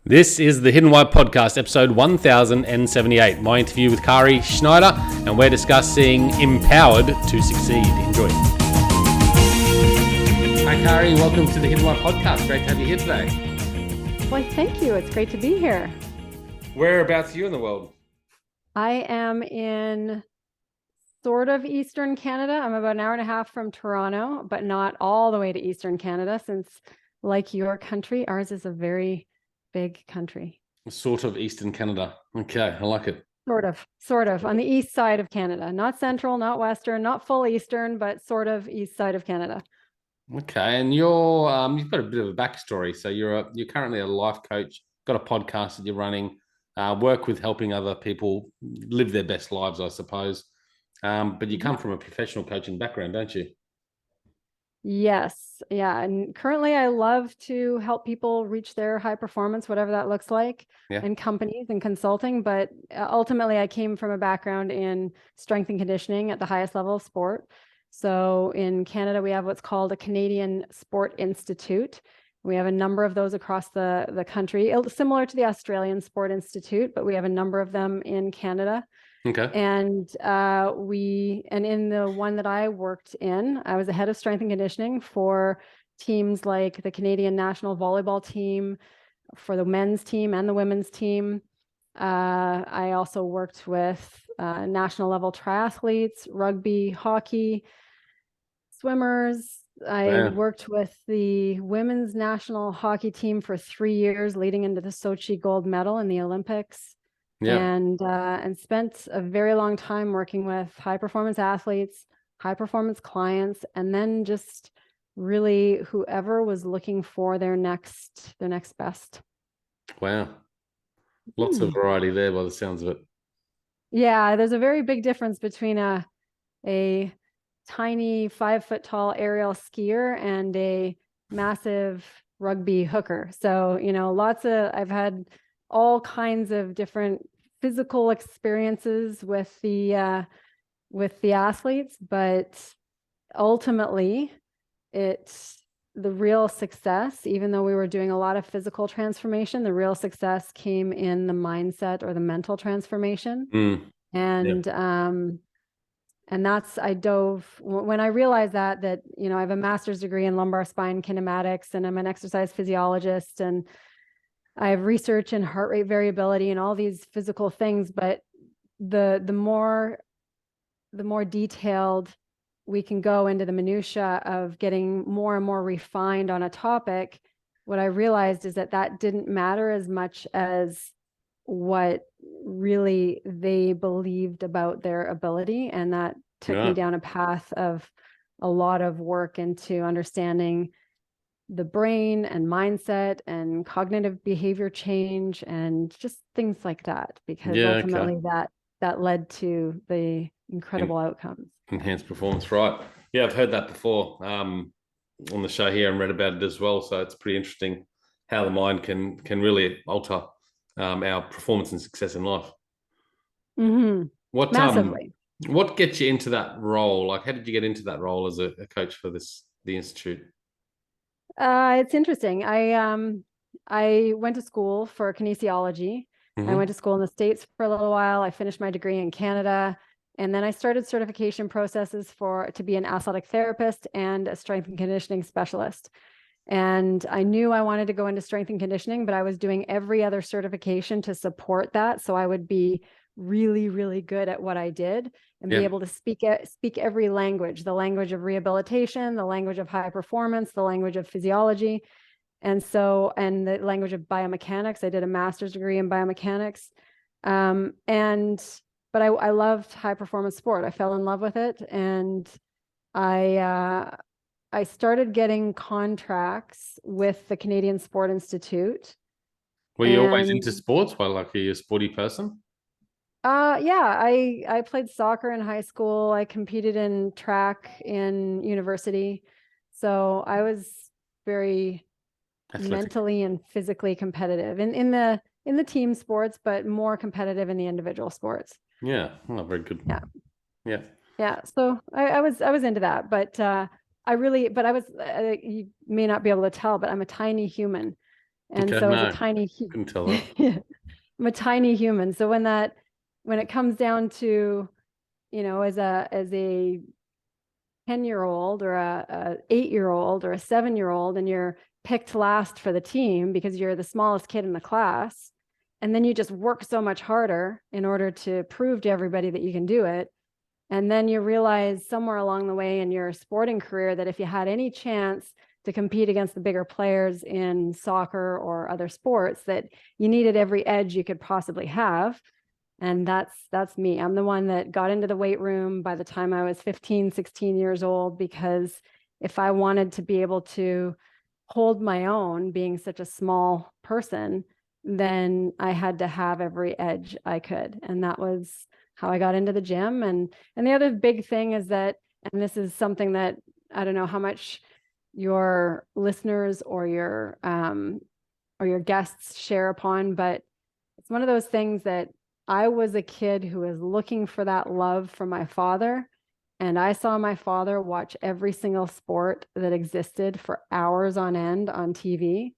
This is the Hidden Why Podcast, episode 1078. My interview with Kari, Schneider, and we're discussing Empowered to Succeed. Enjoy. Hi, Kari. Welcome to the Hidden Why Podcast. Great to have you here today. Well, thank you. It's great to be here. Whereabouts are you in the world? I am in sort of Eastern Canada. I'm about an hour and a half from Toronto, but not all the way to Eastern Canada, since, like your country, ours is a very big country. Sort of Eastern Canada. Okay, I like it. Sort of on the east side of Canada. Not central, not western, not full eastern, but sort of east side of Canada. Okay, and you've got a bit of a backstory. So you're currently a life coach, got a podcast that you're running, work with helping other people live their best lives, I suppose. But you come from a professional coaching background, don't you? Yes. Yeah. And currently I love to help people reach their high performance, whatever that looks like, in companies and consulting. But ultimately I came from a background in strength and conditioning at the highest level of sport. So in Canada, we have what's called a Canadian Sport Institute. We have a number of those across the country, similar to the Australian Sport Institute, but we have a number of them in Canada. Okay. And in the one that I worked in, I was the head of strength and conditioning for teams like the Canadian national volleyball team, for the men's team and the women's team. I also worked with national level triathletes, rugby, hockey, swimmers. I worked with the women's national hockey team for 3 years, leading into the Sochi gold medal in the Olympics. And spent a very long time working with high performance athletes, high performance clients, and then just really whoever was looking for their next best. Wow. Lots of variety there by the sounds of it. Yeah, there's a very big difference between a tiny 5-foot tall aerial skier and a massive rugby hooker. So, I've had all kinds of different physical experiences with the athletes, but ultimately the real success, even though we were doing a lot of physical transformation, the real success came in the mindset or the mental transformation. And that's, when I realized that I have a master's degree in lumbar spine kinematics, and I'm an exercise physiologist, and I have research in heart rate variability and all these physical things, but the more detailed we can go into the minutia of getting more and more refined on a topic, what I realized is that didn't matter as much as what really they believed about their ability. And that took me down a path of a lot of work into understanding the brain and mindset and cognitive behavior change and just things like that, because ultimately that led to the incredible outcomes. Enhanced performance, right? Yeah, I've heard that before on the show here and read about it as well. So it's pretty interesting how the mind can really alter our performance and success in life. Massively. What gets you into that role? Like, how did you get into that role as a coach for the institute? It's interesting. I went to school for kinesiology. I went to school in the States for a little while. I finished my degree in Canada, and then I started certification processes to be an athletic therapist and a strength and conditioning specialist. And I knew I wanted to go into strength and conditioning, but I was doing every other certification to support that, so I would be really, really good at what I did and be able to speak every language, the language of rehabilitation, the language of high performance, the language of physiology. And the language of biomechanics. I did a master's degree in biomechanics. But I loved high performance sport. I fell in love with it. And I started getting contracts with the Canadian Sport Institute. Were you always into sports? Are you a sporty person? I played soccer in high school. I competed in track in university. So I was very mentally and physically competitive in the team sports, but more competitive in the individual sports. Yeah. Oh, very good. Yeah. So I was into that, but you may not be able to tell, but I'm a tiny human. And Okay, so as a no, tiny, couldn't tell that. I'm a tiny human. So when it comes down to, as a 10-year-old or a 8-year-old or a 7-year-old, and you're picked last for the team because you're the smallest kid in the class, and then you just work so much harder in order to prove to everybody that you can do it. And then you realize somewhere along the way in your sporting career that if you had any chance to compete against the bigger players in soccer or other sports, that you needed every edge you could possibly have. And that's me. I'm the one that got into the weight room by the time I was 15, 16 years old, because if I wanted to be able to hold my own being such a small person, then I had to have every edge I could. And that was how I got into the gym. And the other big thing is that, and this is something that I don't know how much your listeners or your guests share upon, but it's one of those things that I was a kid who was looking for that love from my father. And I saw my father watch every single sport that existed for hours on end on TV.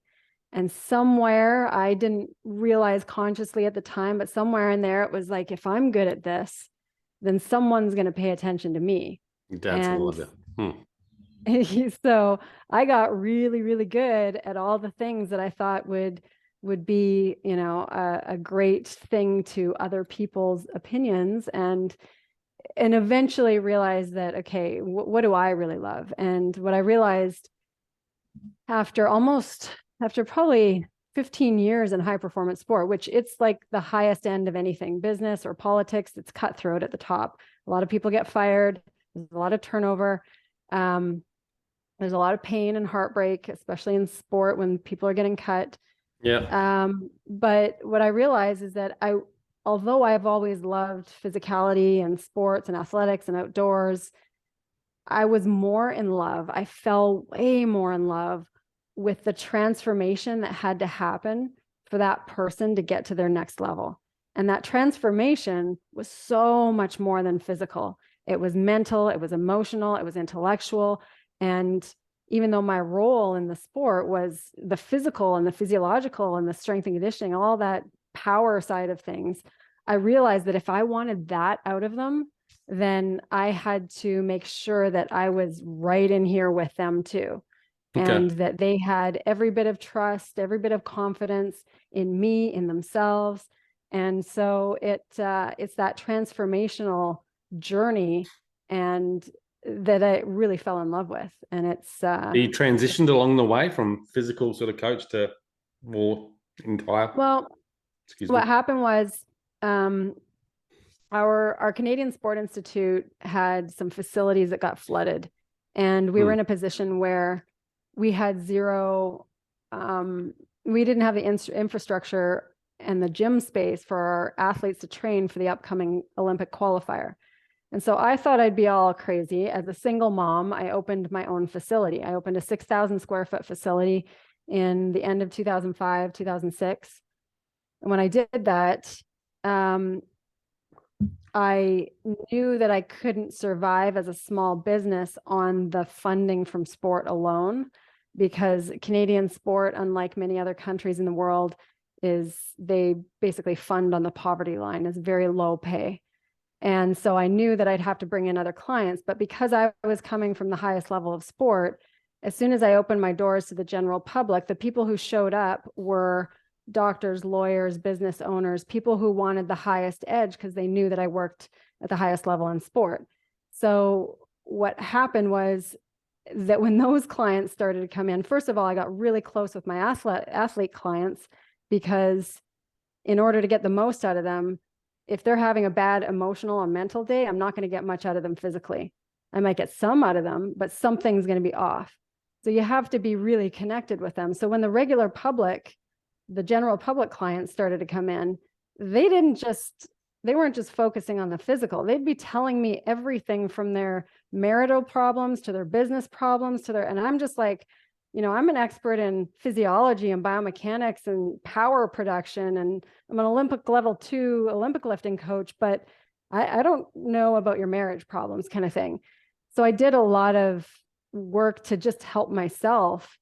And somewhere, I didn't realize consciously at the time, but somewhere in there, it was like, if I'm good at this, then someone's going to pay attention to me. Your dad's And love it. so I got really, really good at all the things that I thought would be, a great thing to other people's opinions, and eventually realized that, okay, what do I really love? And what I realized after probably 15 years in high performance sport, which it's like the highest end of anything, business or politics, it's cutthroat at the top. A lot of people get fired. There's a lot of turnover. There's a lot of pain and heartbreak, especially in sport when people are getting cut. Yeah. But what I realized is that although I've always loved physicality and sports and athletics and outdoors, I was more in love. I fell way more in love with the transformation that had to happen for that person to get to their next level. And that transformation was so much more than physical. It was mental, it was emotional, it was intellectual. And even though my role in the sport was the physical and the physiological and the strength and conditioning, all that power side of things, I realized that if I wanted that out of them, then I had to make sure that I was right in here with them too. And that they had every bit of trust, every bit of confidence in me, in themselves. And so it's that transformational journey and that I really fell in love with. And it's you transitioned along the way from physical sort of coach to more entire. Well, what happened was our Canadian Sport Institute had some facilities that got flooded, and we were in a position where we had zero. We didn't have the infrastructure and the gym space for our athletes to train for the upcoming Olympic qualifier. And so I thought I'd be all crazy. As a single mom, I opened my own facility. I opened a 6,000 square foot facility in the end of 2005, 2006. And when I did that, I knew that I couldn't survive as a small business on the funding from sport alone, because Canadian sport, unlike many other countries in the world, they basically fund on the poverty line. It's very low pay. And so I knew that I'd have to bring in other clients. But because I was coming from the highest level of sport, as soon as I opened my doors to the general public, the people who showed up were doctors, lawyers, business owners, people who wanted the highest edge because they knew that I worked at the highest level in sport. So what happened was that when those clients started to come in, first of all, I got really close with my athlete clients, because in order to get the most out of them, if they're having a bad emotional or mental day, I'm not going to get much out of them physically. I might get some out of them, but something's going to be off. So you have to be really connected with them. So when the regular public, the general public clients started to come in, they weren't just focusing on the physical. They'd be telling me everything from their marital problems to their business problems and I'm just like, I'm an expert in physiology and biomechanics and power production, and I'm an Olympic level 2 Olympic lifting coach, but I don't know about your marriage problems kind of thing. So I did a lot of work to just help myself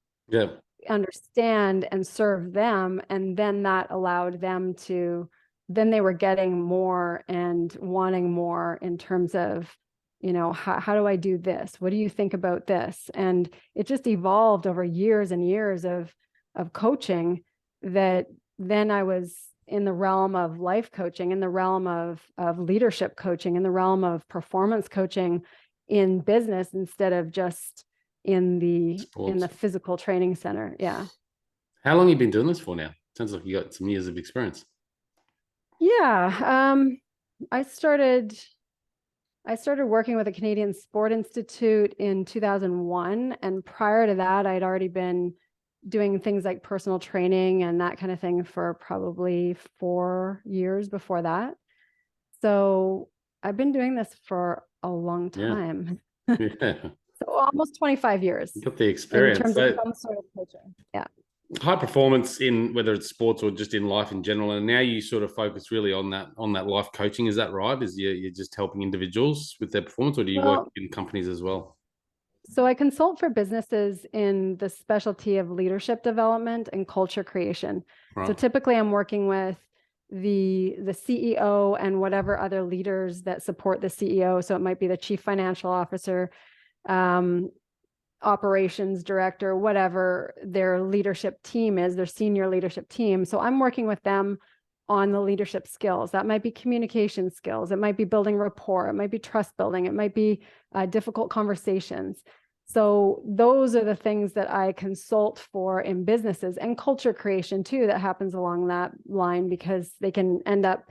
understand and serve them. And then that allowed them to, then they were getting more and wanting more in terms of, how do I do this? What do you think about this? And it just evolved over years and years of coaching, that then I was in the realm of life coaching, in the realm of leadership coaching, in the realm of performance coaching in business, instead of just in the physical training center. Yeah. How long have you been doing this for now? Sounds like you got some years of experience. Yeah. I started working with the Canadian Sport Institute in 2001. And prior to that, I'd already been doing things like personal training and that kind of thing for probably 4 years before that. So I've been doing this for a long time. Yeah. So almost 25 years. You got the experience. In terms of some sort of coaching. Yeah. High performance in whether it's sports or just in life in general. And now you sort of focus really on that life coaching. Is that right? Is you're just helping individuals with their performance, or do you work in companies as well? So I consult for businesses in the specialty of leadership development and culture creation. Right. So typically I'm working with the CEO and whatever other leaders that support the CEO. So it might be the chief financial officer, operations director, whatever their leadership team is, their senior leadership team. So I'm working with them on the leadership skills. That might be communication skills. It might be building rapport. It might be trust building. It might be difficult conversations. So those are the things that I consult for in businesses, and culture creation too, that happens along that line, because they can end up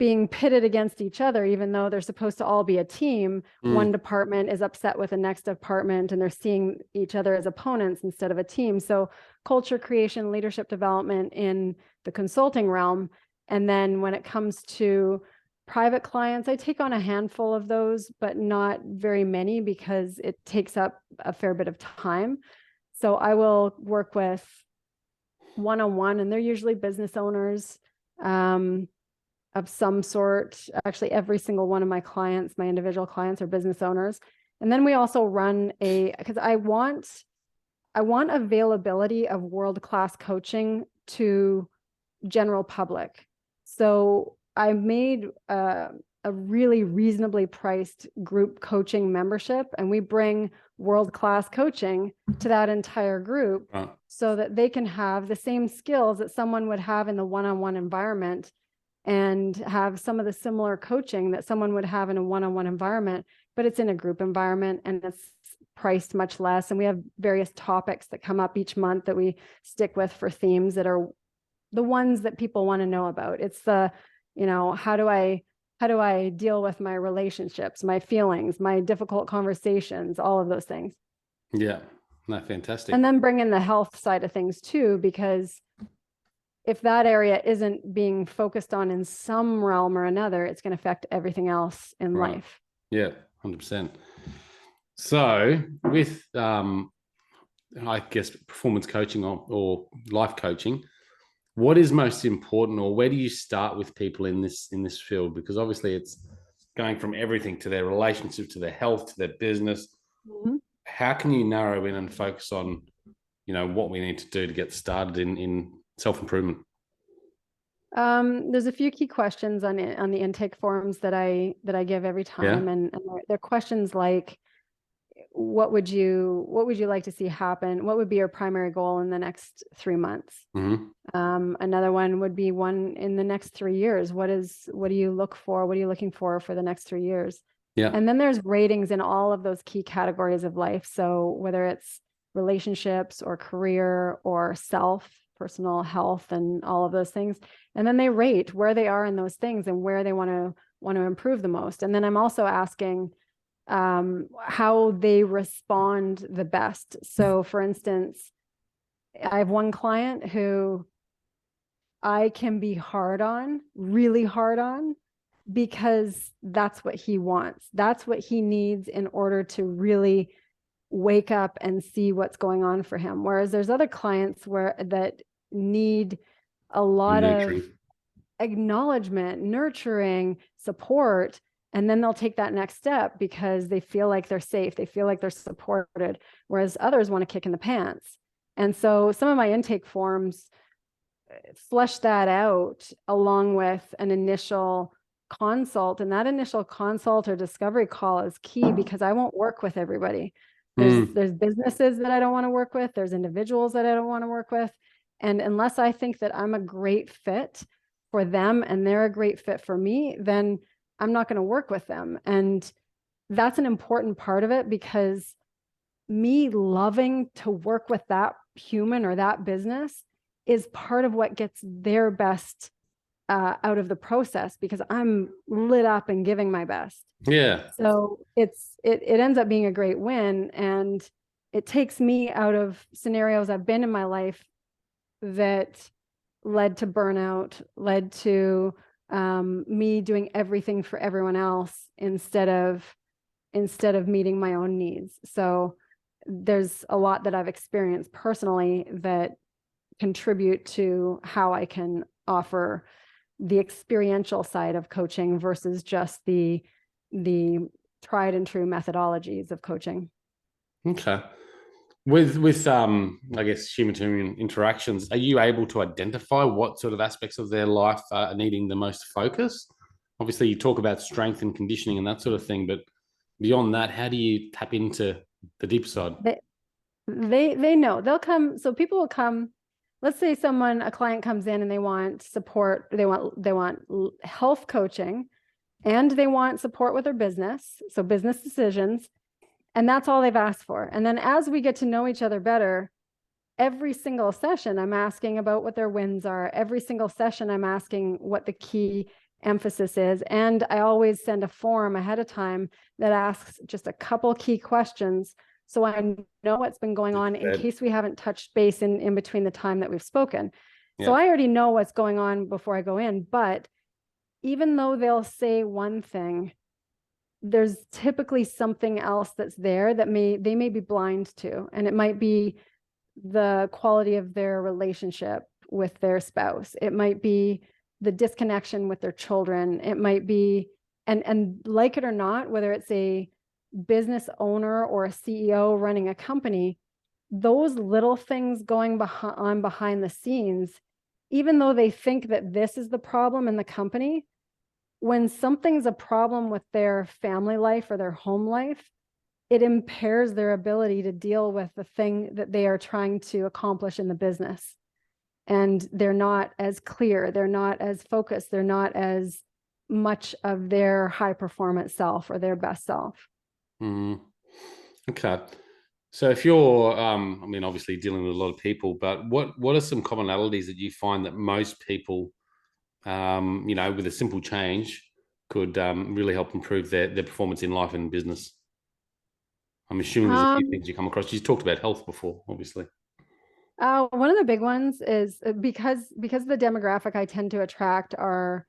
being pitted against each other, even though they're supposed to all be a team. One department is upset with the next department, and they're seeing each other as opponents instead of a team. So culture creation, leadership development in the consulting realm. And then when it comes to private clients, I take on a handful of those, but not very many, because it takes up a fair bit of time. So I will work with one-on-one, and they're usually business owners, of some sort. Actually, every single one of my clients, my individual clients, are business owners. And then we also run because I want availability of world-class coaching to general public. So I made a really reasonably priced group coaching membership, and we bring world-class coaching to that entire group so that they can have the same skills that someone would have in the one-on-one environment, and have some of the similar coaching that someone would have in a one-on-one environment, but it's in a group environment and it's priced much less. And we have various topics that come up each month that we stick with for themes that are the ones that people want to know about. It's the, how do I deal with my relationships, my feelings, my difficult conversations, all of those things. Yeah, no, fantastic. And then bring in the health side of things too, because if that area isn't being focused on in some realm or another, it's going to affect everything else in life. Yeah, 100%. So with, I guess, performance coaching or life coaching, what is most important, or where do you start with people in this field? Because obviously it's going from everything to their relationship, to their health, to their business. Mm-hmm. How can you narrow in and focus on, what we need to do to get started in self-improvement? There's a few key questions on the intake forms that I give every time. Yeah. And they're questions like, what would you like to see happen? What would be your primary goal in the next 3 months? Mm-hmm. Another one would be one in the next 3 years. What do you look for? What are you looking for the next 3 years? Yeah. And then there's ratings in all of those key categories of life. So whether it's relationships or career or personal health and all of those things. And then they rate where they are in those things and where they want to improve the most. And then I'm also asking how they respond the best. So for instance, I have one client who I can be really hard on, because that's what he wants. That's what he needs in order to really wake up and see what's going on for him. Whereas there's other clients that need a lot of acknowledgement, nurturing, support, and then they'll take that next step because they feel like they're safe. They feel like they're supported. Whereas others want to kick in the pants. And so some of my intake forms flesh that out along with an initial consult. And that initial consult or discovery call is key because I won't work with everybody. There's businesses that I don't want to work with. There's individuals that I don't want to work with. And unless I think that I'm a great fit for them and they're a great fit for me, then I'm not going to work with them. And that's an important part of it, because me loving to work with that human or that business is part of what gets their best out of the process, because I'm lit up and giving my best. Yeah. So it ends up being a great win, and it takes me out of scenarios I've been in my life that led to burnout, led to me doing everything for everyone else instead of meeting my own needs. So there's a lot that I've experienced personally that contribute to how I can offer the experiential side of coaching versus just the tried and true methodologies of coaching. Okay. With I guess human-to-human interactions, are you able to identify what sort of aspects of their life are needing the most focus? Obviously, you talk about strength and conditioning and that sort of thing, but beyond that, how do you tap into the deep side? They know. They'll come. So people will come. Let's say a client comes in and they want support. They want health coaching, and they want support with their business. So business decisions. And that's all they've asked for. And then as we get to know each other better, every single session, I'm asking about what their wins are. Every single session, I'm asking what the key emphasis is. And I always send a form ahead of time that asks just a couple key questions, so I know what's been going on in case we haven't touched base in between the time that we've spoken. Yeah. So I already know what's going on before I go in. But even though they'll say one thing, there's typically something else that's there that they may be blind to. And it might be the quality of their relationship with their spouse. It might be the disconnection with their children. It might be, and like it or not, whether it's a business owner or a CEO running a company, those little things going on behind the scenes, even though they think that this is the problem in the company, when something's a problem with their family life or their home life, it impairs their ability to deal with the thing that they are trying to accomplish in the business. And they're not as clear, they're not as focused, they're not as much of their high performance self or their best self. Okay. So if you're, obviously dealing with a lot of people, but what are some commonalities that you find that most people, with a simple change could really help improve their performance in life and business? I'm assuming there's a few things you come across. You talked about health before, obviously. One of the big ones is because the demographic I tend to attract are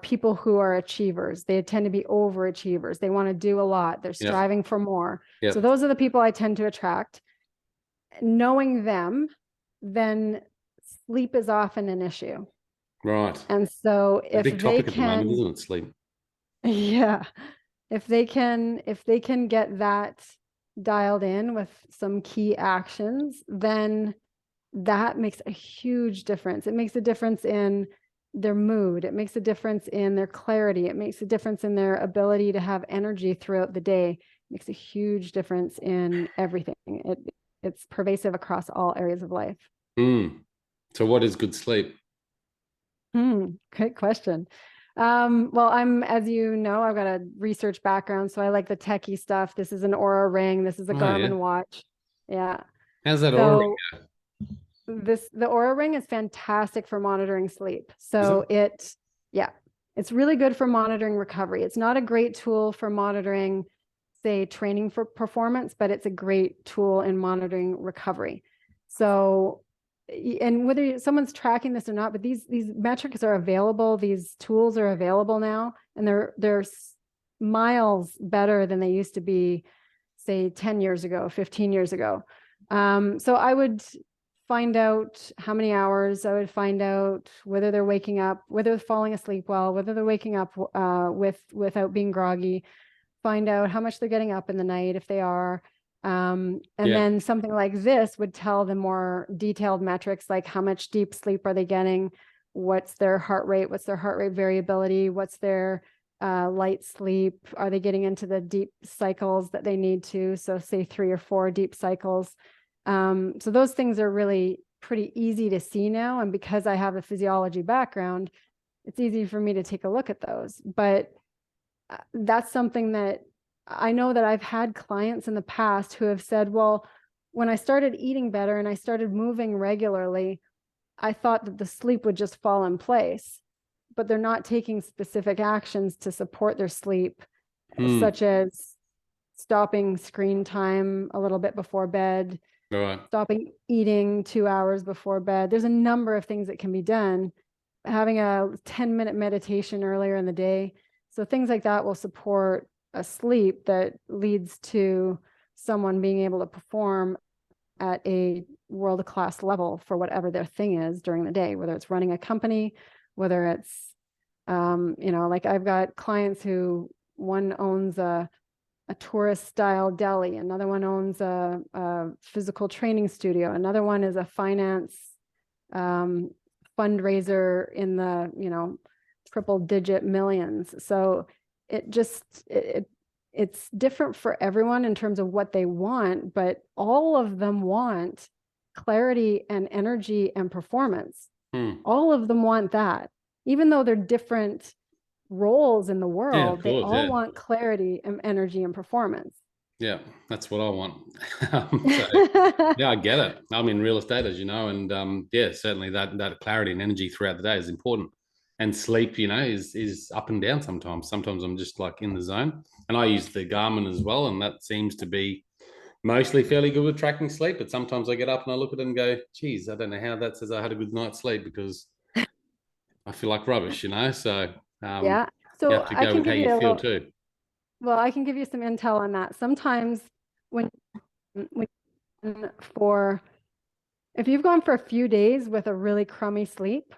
people who are achievers. They tend to be overachievers. They want to do a lot. They're striving for more. So those are the people I tend to attract. Knowing them, then sleep is often an issue. Right. And so if big topic at the moment, isn't it? Sleep. Yeah. If they can get that dialed in with some key actions, then that makes a huge difference. It makes a difference in their mood. It makes a difference in their clarity. It makes a difference in their ability to have energy throughout the day. It makes a huge difference in everything. It's pervasive across all areas of life. So what is good sleep? Great question. Well, as you know, I've got a research background, so I like the techie stuff. This is an Oura ring. This is a Garmin watch. Yeah. How's that Oura ring go? The Oura ring is fantastic for monitoring sleep. So it's really good for monitoring recovery. It's not a great tool for monitoring, say, training for performance, but it's a great tool in monitoring recovery. So, and whether someone's tracking this or not, but these metrics are available. These tools are available now, and they're miles better than they used to be, say, 10 years ago, 15 years ago. So I would find out how many hours. I would find out whether they're waking up, whether they're falling asleep well, whether they're waking up without being groggy. Find out how much they're getting up in the night, if they are. And then something like this would tell the more detailed metrics, like how much deep sleep are they getting? What's their heart rate? What's their heart rate variability? What's their light sleep? Are they getting into the deep cycles that they need to? So say 3 or 4 deep cycles. So those things are really pretty easy to see now. And because I have a physiology background, it's easy for me to take a look at those. But that's something that I know that I've had clients in the past who have said, well, when I started eating better and I started moving regularly, I thought that the sleep would just fall in place, but they're not taking specific actions to support their sleep, such as stopping screen time a little bit before bed, stopping eating 2 hours before bed. There's a number of things that can be done. Having a 10-minute meditation earlier in the day. So things like that will support a sleep that leads to someone being able to perform at a world-class level for whatever their thing is during the day, whether it's running a company, whether it's, like I've got clients who one owns a tourist style deli, another one owns a physical training studio, another one is a finance fundraiser in the, triple digit millions. So it's different for everyone in terms of what they want, but all of them want clarity and energy and performance. All of them want that, even though they're different roles in the world. They all want clarity and energy and performance. Yeah, that's what I want. I get it. I'm in real estate, as you know, and certainly that clarity and energy throughout the day is important. And sleep, is up and down sometimes. Sometimes I'm just like in the zone, and I use the Garmin as well, and that seems to be mostly fairly good with tracking sleep. But sometimes I get up and I look at it and go, "Geez, I don't know how that says I had a good night's sleep because I feel like rubbish," So yeah, so you have to go with how you feel too. Well, I can give you some intel on that. Sometimes if you've gone for a few days with a really crummy sleep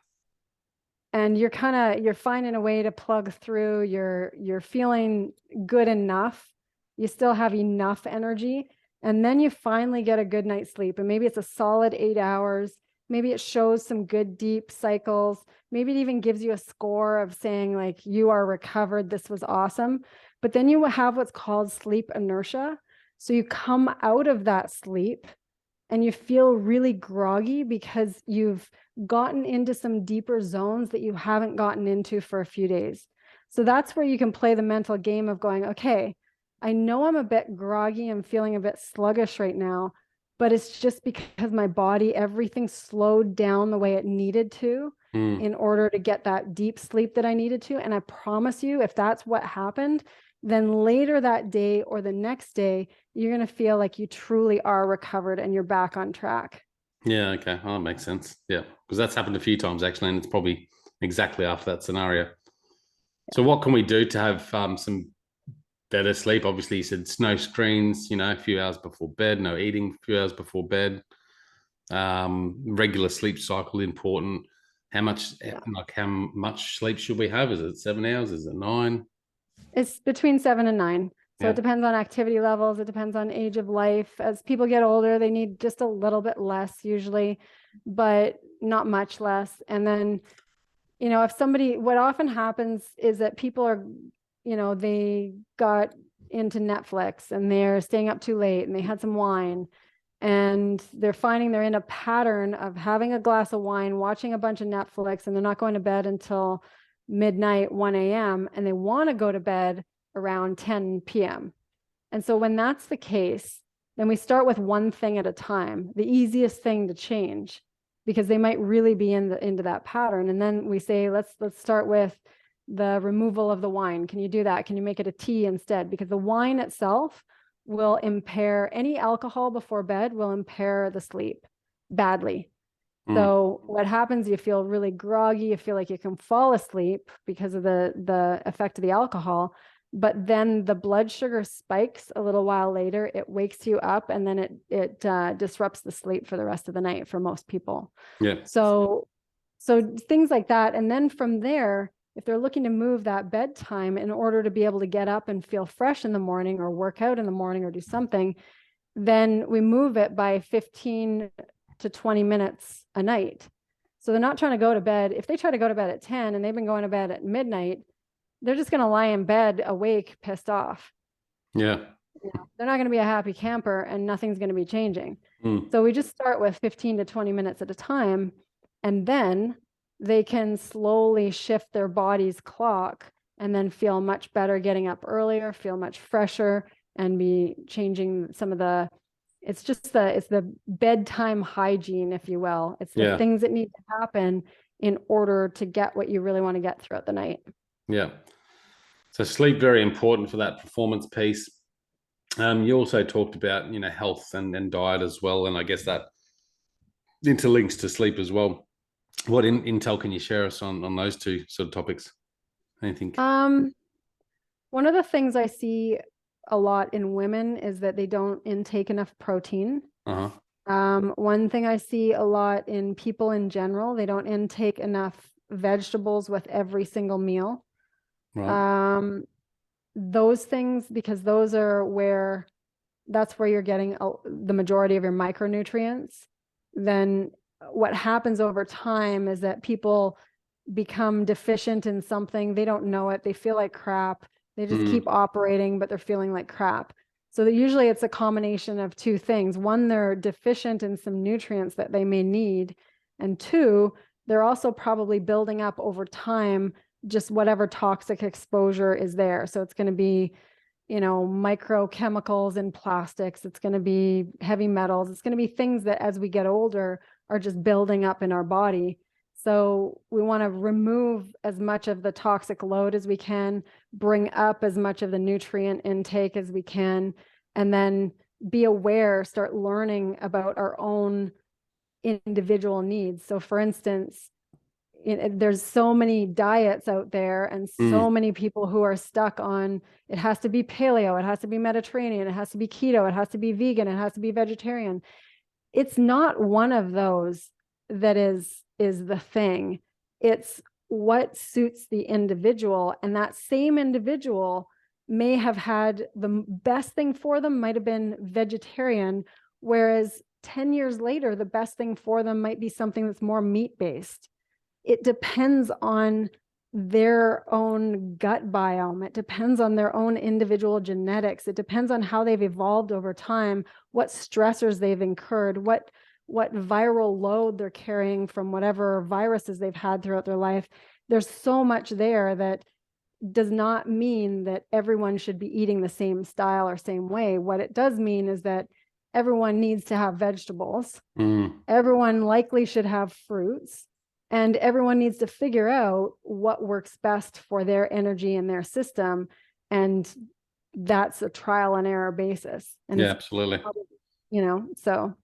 and you're finding a way to plug through, you're feeling good enough, you still have enough energy, and then you finally get a good night's sleep, and maybe it's a solid 8 hours, maybe it shows some good deep cycles, maybe it even gives you a score of saying like, you are recovered, this was awesome. But then you have what's called sleep inertia. So you come out of that sleep and you feel really groggy because you've gotten into some deeper zones that you haven't gotten into for a few days. So that's where you can play the mental game of going, okay, I know I'm a bit groggy, I'm feeling a bit sluggish right now, but it's just because my body, everything slowed down the way it needed to in order to get that deep sleep that I needed to. And I promise you, if that's what happened, then later that day or the next day, you're going to feel like you truly are recovered and you're back on track. Yeah, okay. Oh, that makes sense. Yeah, because that's happened a few times actually, and it's probably exactly after that scenario. Yeah. So what can we do to have some better sleep? Obviously, you said no screens, a few hours before bed, no eating a few hours before bed, regular sleep cycle important. How much sleep should we have? Is it 7 hours? Is it 9? It's between 7 and 9. So it depends on activity levels. It depends on age of life. As people get older, they need just a little bit less usually, but not much less. And then, what often happens is that people are, they got into Netflix and they're staying up too late and they had some wine and they're finding they're in a pattern of having a glass of wine, watching a bunch of Netflix, and they're not going to bed until midnight, 1 a.m. and they want to go to bed around 10 p.m. And so when that's the case, then we start with one thing at a time, the easiest thing to change, because they might really be into that pattern. And then we say, let's start with the removal of the wine. Can you do that? Can you make it a tea instead? Because the wine itself will impair, any alcohol before bed will impair the sleep badly. So what happens, you feel really groggy, you feel like you can fall asleep because of the effect of the alcohol, but then the blood sugar spikes a little while later, it wakes you up, and then it disrupts the sleep for the rest of the night for most people. Yeah. So things like that. And then from there, if they're looking to move that bedtime in order to be able to get up and feel fresh in the morning or work out in the morning or do something, then we move it by 15 to 20 minutes a night. So they're not trying to go to bed. If they try to go to bed at 10 and they've been going to bed at midnight, they're just going to lie in bed awake, pissed off. Yeah. They're not going to be a happy camper and nothing's going to be changing. So we just start with 15 to 20 minutes at a time, and then they can slowly shift their body's clock and then feel much better getting up earlier, feel much fresher, and be changing some of the, it's the bedtime hygiene, if you will. It's the things that need to happen in order to get what you really want to get throughout the night. Yeah. So sleep, very important for that performance piece. You also talked about, health and diet as well. And I guess that interlinks to sleep as well. What intel can you share us on those two sort of topics? Anything? One of the things I see a lot in women is that they don't intake enough protein. One thing I see a lot in people in general, they don't intake enough vegetables with every single meal. Right. Those things, because that's where you're getting the majority of your micronutrients. Then what happens over time is that people become deficient in something. They don't know it. They feel like crap. They just keep operating, but they're feeling like crap. So that usually it's a combination of two things. One, they're deficient in some nutrients that they may need. And two, they're also probably building up over time just whatever toxic exposure is there. So it's going to be, microchemicals in plastics. It's going to be heavy metals. It's going to be things that as we get older are just building up in our body. So we want to remove as much of the toxic load as we can, bring up as much of the nutrient intake as we can, and then be aware, start learning about our own individual needs. So for instance, there's so many diets out there and so many people who are stuck on, it has to be paleo, it has to be Mediterranean, it has to be keto, it has to be vegan, it has to be vegetarian. It's not one of those that is the thing. It's what suits the individual, and that same individual may have had the best thing for them might have been vegetarian, whereas 10 years later the best thing for them might be something that's more meat-based. It depends on their own gut biome. It depends on their own individual genetics. It depends on how they've evolved over time, what stressors they've incurred, what viral load they're carrying from whatever viruses they've had throughout their life. There's so much there that does not mean that everyone should be eating the same style or same way. What it does mean is that everyone needs to have vegetables. Everyone likely should have fruits. And everyone needs to figure out what works best for their energy and their system. And that's a trial and error basis. And absolutely. So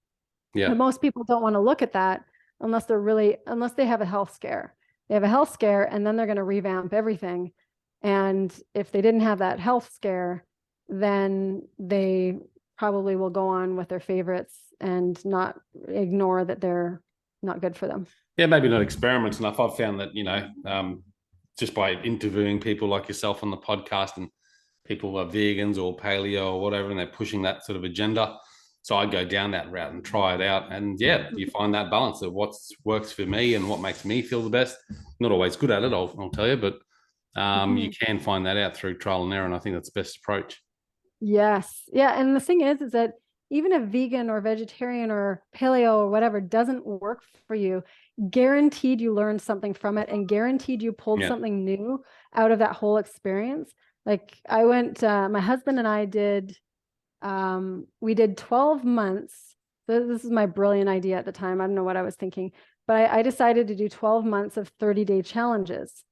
but most people don't want to look at that unless they have a health scare. They have a health scare and then they're going to revamp everything. And if they didn't have that health scare, then they probably will go on with their favorites and not ignore that they're not good for them. Yeah, maybe not experiments enough. I've found that, just by interviewing people like yourself on the podcast, and people are vegans or paleo or whatever, and they're pushing that sort of agenda. So I go down that route and try it out. And you find that balance of what works for me and what makes me feel the best. Not always good at it, I'll tell you, but you can find that out through trial and error. And I think that's the best approach. Yes. Yeah. And the thing is that even if vegan or vegetarian or paleo or whatever doesn't work for you, guaranteed you learned something from it and guaranteed you pulled something new out of that whole experience. Like I went, my husband and I did, we did 12 months. So this is my brilliant idea at the time. I don't know what I was thinking, but I decided to do 12 months of 30-day challenges.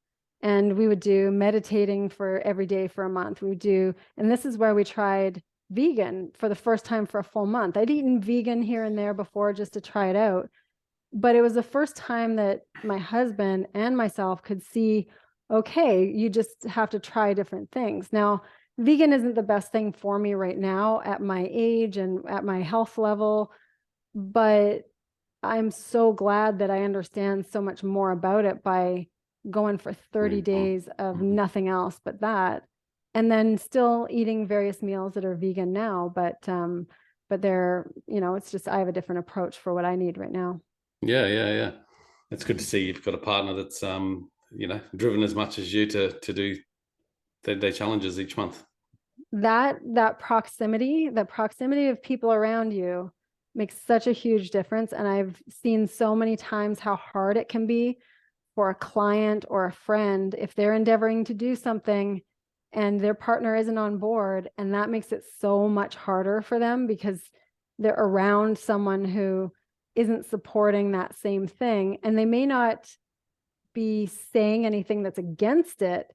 And we would do meditating for every day for a month. We would do, and this is where we tried vegan for the first time for a full month. I'd eaten vegan here and there before just to try it out. But it was the first time that my husband and myself could see, okay, you just have to try different things. Now, vegan isn't the best thing for me right now at my age and at my health level, but I'm so glad that I understand so much more about it by going for 30 days of nothing else but that, and then still eating various meals that are vegan now, but but it's just, I have a different approach for what I need right now. Yeah. It's good to see you've got a partner that's driven as much as you to do their challenges each month. That proximity, the proximity of people around you makes such a huge difference. And I've seen so many times how hard it can be for a client or a friend if they're endeavoring to do something and their partner isn't on board. And that makes it so much harder for them because they're around someone who isn't supporting that same thing. And they may not be saying anything that's against it,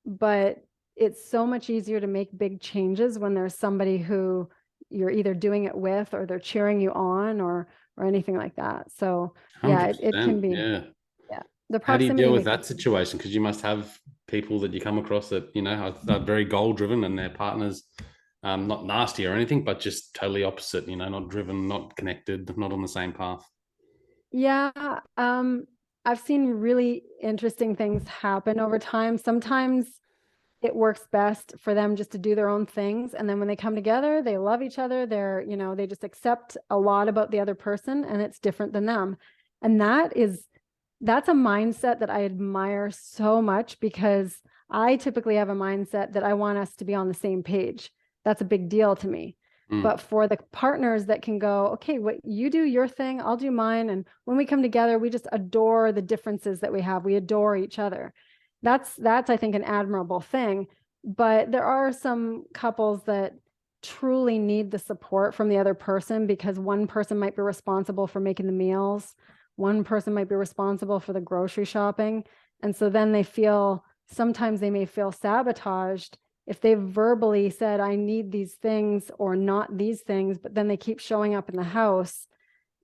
but it's so much easier to make big changes when there's somebody who you're either doing it with or they're cheering you on or anything like that. So yeah, it can 100%. be, Yeah. yeah. The How do you deal proximity with makes that situation? Because you must have people that you come across that, are very goal driven and their partners, not nasty or anything, but just totally opposite, not driven, not connected, not on the same path. Yeah, I've seen really interesting things happen over time. Sometimes it works best for them just to do their own things. And then when they come together, they love each other. They just accept a lot about the other person and it's different than them. And that's a mindset that I admire so much because I typically have a mindset that I want us to be on the same page. That's a big deal to me. But for the partners that can go, okay, what you do your thing, I'll do mine. And when we come together, we just adore the differences that we have. We adore each other. That's I think an admirable thing. But there are some couples that truly need the support from the other person because one person might be responsible for making the meals. One person might be responsible for the grocery shopping. And so then sometimes they may feel sabotaged if they've verbally said, I need these things or not these things, but then they keep showing up in the house,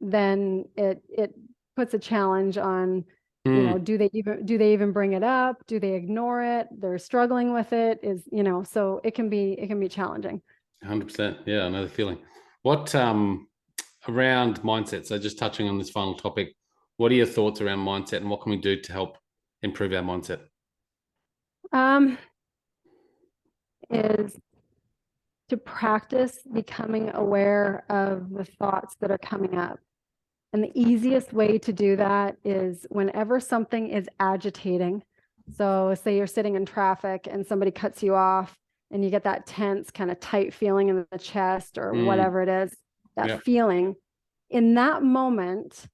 then it puts a challenge on, do they even bring it up? Do they ignore it? They're struggling with it, so it can be challenging. 100%. Yeah, I know the feeling. What around mindset? So just touching on this final topic, what are your thoughts around mindset and what can we do to help improve our mindset? Is to practice becoming aware of the thoughts that are coming up. And the easiest way to do that is whenever something is agitating. So say you're sitting in traffic and somebody cuts you off and you get that tense kind of tight feeling in the chest or whatever it is, that feeling. In that moment,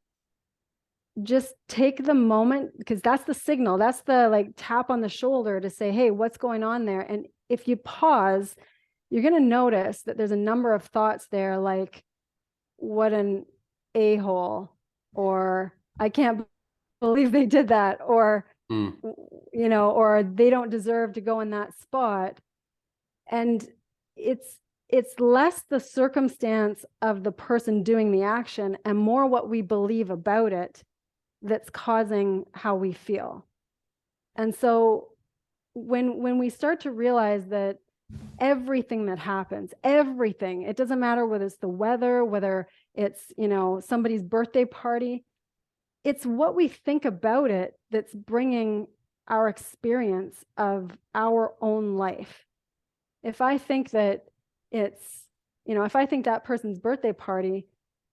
just take the moment because that's the signal. That's the tap on the shoulder to say, hey, what's going on there? And if you pause, you're going to notice that there's a number of thoughts there, like what an a-hole, or I can't believe they did that, or or they don't deserve to go in that spot. And it's less the circumstance of the person doing the action and more what we believe about it that's causing how we feel. And so when we start to realize that everything that happens, everything, it doesn't matter whether it's the weather, whether it's, somebody's birthday party, it's what we think about it that's bringing our experience of our own life. If I think that if I think that person's birthday party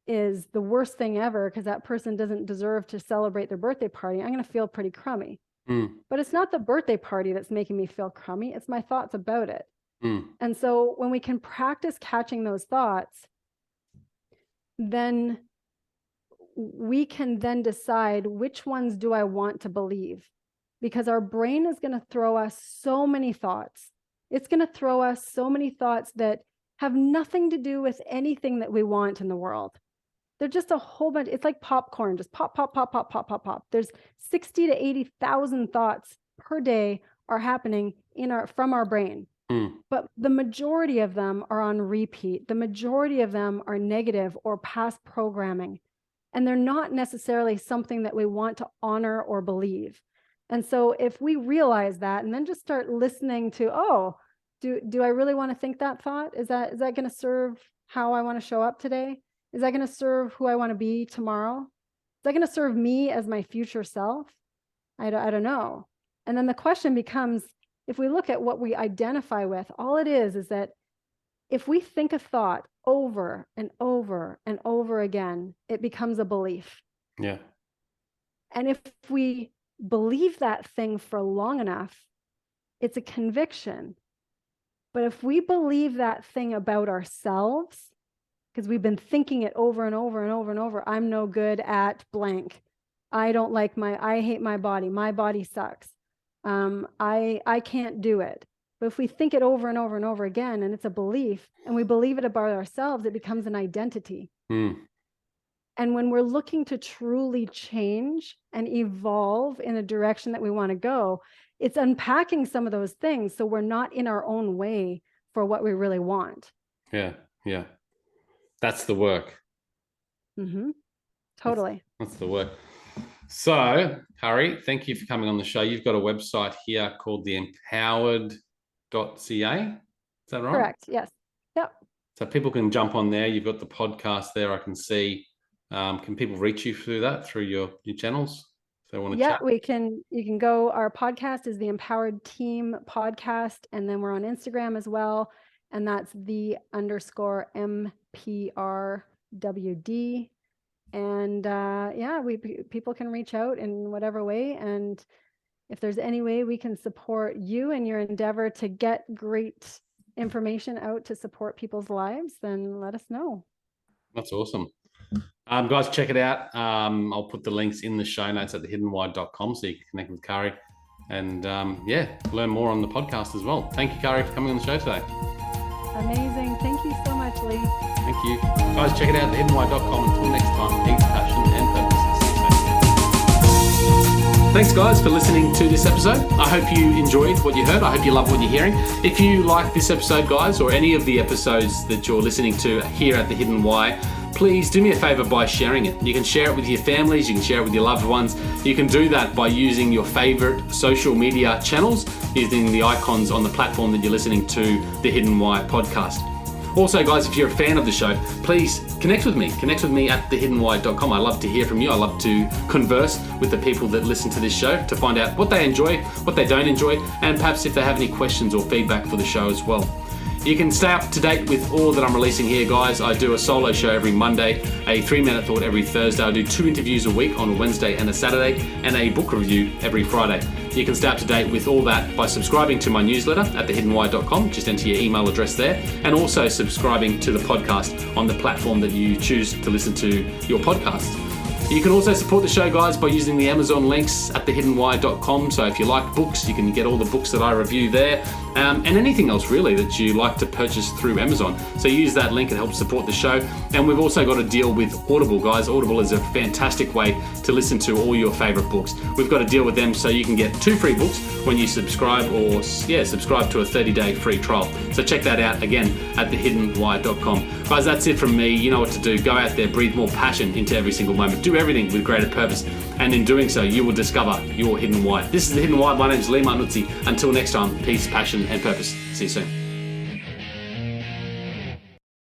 is the worst thing ever because that person doesn't deserve to celebrate their birthday party, I'm going to feel pretty crummy. But it's not the birthday party that's making me feel crummy. It's my thoughts about it. And so when we can practice catching those thoughts, then we can then decide which ones do I want to believe, because our brain is going to throw us so many thoughts. It's going to throw us so many thoughts that have nothing to do with anything that we want in the world. They're just a whole bunch. It's like popcorn, just pop, pop, pop, pop, pop, pop, pop. There's 60 to 80,000 thoughts per day are happening from our brain. But the majority of them are on repeat. The majority of them are negative or past programming. And they're not necessarily something that we want to honor or believe. And so if we realize that and then just start listening to, do I really want to think that thought? Is that going to serve how I want to show up today? Is that going to serve who I want to be tomorrow? Is that going to serve me as my future self? I don't know. And then the question becomes, if we look at what we identify with, all it is that if we think a thought over and over and over again, it becomes a belief. Yeah. And if we believe that thing for long enough, it's a conviction. But if we believe that thing about ourselves, because we've been thinking it over and over and over and over, I'm no good at blank. I hate my body sucks. I can't do it. But if we think it over and over and over again, and it's a belief, and we believe it about ourselves, it becomes an identity. And when we're looking to truly change and evolve in a direction that we want to go, it's unpacking some of those things so we're not in our own way for what we really want. Yeah. That's the work. Totally. That's the work. So, Kari, thank you for coming on the show. You've got a website here called theempowered.ca. Is that right? Correct. Yes. Yep. So people can jump on there. You've got the podcast there, I can see. Can people reach you through that, through your channels? If they want to chat? You can go. Our podcast is the Empowered Team Podcast, and then we're on Instagram as well. And that's _MPRWD. And people can reach out in whatever way. And if there's any way we can support you in your endeavor to get great information out to support people's lives, then let us know. That's awesome. Guys, check it out. I'll put the links in the show notes at thehiddenwhy.com so you can connect with Kari and learn more on the podcast as well. Thank you, Kari, for coming on the show today. Amazing. Thank you so much, Lee. Thank you. Guys, check it out, thehiddenwhy.com. Until next time, peace, passion, and purpose. Thanks, guys, for listening to this episode. I hope you enjoyed what you heard. I hope you love what you're hearing. If you like this episode, guys, or any of the episodes that you're listening to here at The Hidden Why, please do me a favor by sharing it. You can share it with your families, you can share it with your loved ones. You can do that by using your favorite social media channels, using the icons on the platform that you're listening to The Hidden Why podcast. Also, guys, if you're a fan of the show, please connect with me. Connect with me at thehiddenwhy.com. I love to hear from you. I love to converse with the people that listen to this show to find out what they enjoy, what they don't enjoy, and perhaps if they have any questions or feedback for the show as well. You can stay up to date with all that I'm releasing here, guys. I do a solo show every Monday, a 3-minute thought every Thursday. I do 2 interviews a week on a Wednesday and a Saturday, and a book review every Friday. You can stay up to date with all that by subscribing to my newsletter at thehiddenwhy.com. Just enter your email address there, and also subscribing to the podcast on the platform that you choose to listen to your podcast. You can also support the show, guys, by using the Amazon links at thehiddenwhy.com. So if you like books, you can get all the books that I review there, and anything else really that you like to purchase through Amazon. So use that link, it helps support the show. And we've also got a deal with Audible, guys. Audible is a fantastic way to listen to all your favorite books. We've got a deal with them so you can get 2 free books when you subscribe subscribe to a 30-day free trial. So check that out again at thehiddenwhy.com. Guys, that's it from me. You know what to do. Go out there, breathe more passion into every single moment. Do everything with greater purpose. And in doing so, you will discover your hidden why. This is The Hidden Why. My name is Lee Martinuzzi. Until next time, peace, passion, and purpose. See you soon.